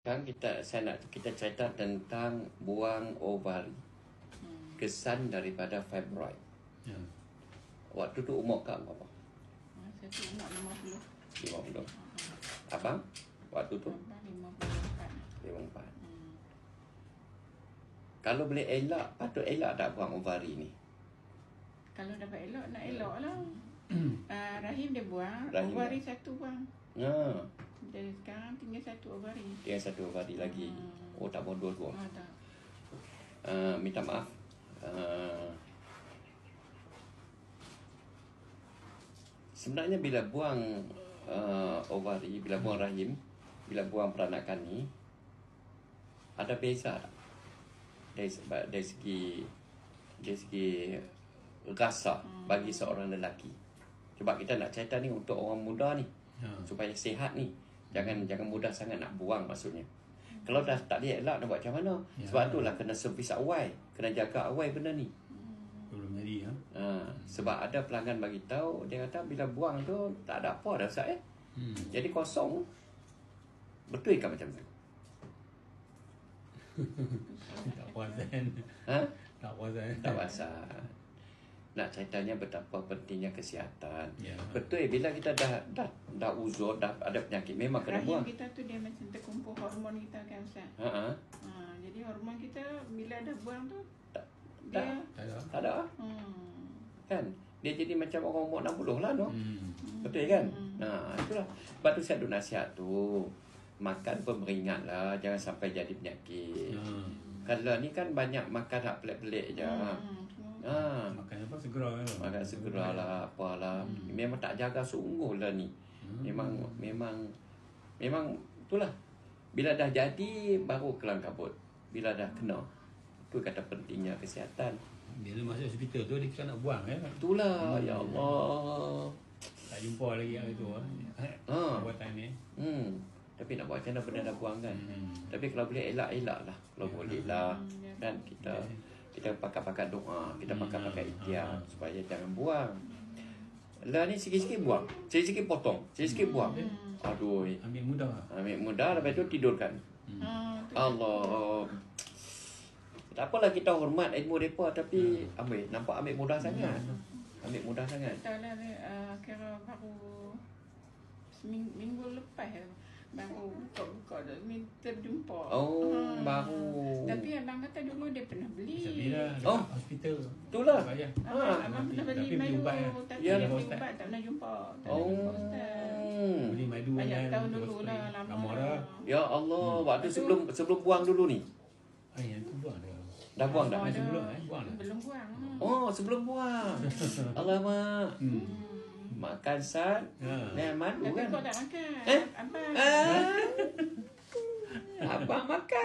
Sekarang kita cerita tentang buang ovari. Kesan daripada fibroid. Ya. Waktu tu umur kau berapa? Saya tu umur 50. 50. Abang? Waktu tu? 54. 54. Kalau boleh elak, patut elak tak buang ovari ni? Kalau dapat elok, nak elok lah. Rahim dia buang, Rahim ovari satu buang. Ya. Jadi sekarang tinggal satu ovari. Dia satu ovari lagi. Oh, tak mau dua-dua. Tak. Minta maaf. Sebenarnya bila buang ovari, bila buang rahim, bila buang peranakan ni, ada beza tak? Dari segi rasa bagi seorang lelaki. Cuba kita nak cerita ni untuk orang muda ni, supaya sihat ni. Jangan mudah sangat nak buang maksudnya. Kalau dah tak boleh elak nak buat macam mana? Sebab itulah kena servis awal, kena jaga awal benda ni. Belum jadi Sebab ada pelanggan bagi tahu, dia kata bila buang tu tak ada apa dah Ustaz Jadi kosong. Betul ke macam tu? tak puasan. Tak puasan. Tak pasal. Nak ceritanya betapa pentingnya kesihatan. Ya. Betul bila kita dah uzur, dah ada penyakit, memang kena Rahim buang. kita tu dia macam terkumpul hormon kita kan Ustaz. Jadi hormon kita bila dah buang tu dia Tak ada. Kan? Dia jadi macam orang umur 60 lah no. Betul kan? Itulah. Sebab tu saya ada nasihat tu. Makan pun beringat lah. Jangan sampai jadi penyakit. Kalau ni kan banyak makan hak pelik-pelik je. Makan apa segera kan? Makan segera lah, apalah. Memang tak jaga sungguh lah ni. Memang itulah. Bila dah jadi baru kelang kabut. Bila dah kena, tu kata pentingnya kesihatan. Bila masuk hospital tu dia kena nak buang kan? Itulah, ya Allah. Tak jumpa lagi hari tu buatan ni. Tapi nak buat macam mana benda dah buang kan. Tapi kalau boleh elak lah. Kalau boleh lah. Kan kita pakai doa, kita pakai ikhtiar supaya jangan buang. Lah ni sikit-sikit buang, sikit-sikit potong, sikit-sikit buang. Aduh. Ambil mudah. Ambil mudah, lepas tu tidurkan. Allah. Tak apalah kita hormat ilmu mereka, tapi nampak ambil mudah sangat. Ambil mudah sangat. Tak lah, kira baru minggu lepas baru buka dah minta jumpa. Baru. Tapi abang kata dulu dia pernah beli. Sabila hospital. Itulah. Abang pernah beli madu, tapi dia beli ubat tak pernah jumpa. Tak ada jumpa Ustaz. Beli madu Banyak tahun dulu lah, lama dah. Ya Allah, waktu sebelum buang dulu ni. Yang tu buang dah. Dah buang dah? Sebelum buang dah. Belum buang. Sebelum buang. Alamak. Makan sat, madu Tapi kan? kau tak makan. Abang. Abang makan.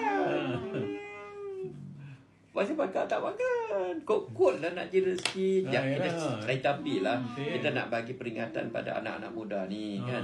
Pasal bakal tak makan. Kot lah nak jadi rezeki. Kita lain tapi lah. Kita nak bagi peringatan pada anak-anak muda ni kan.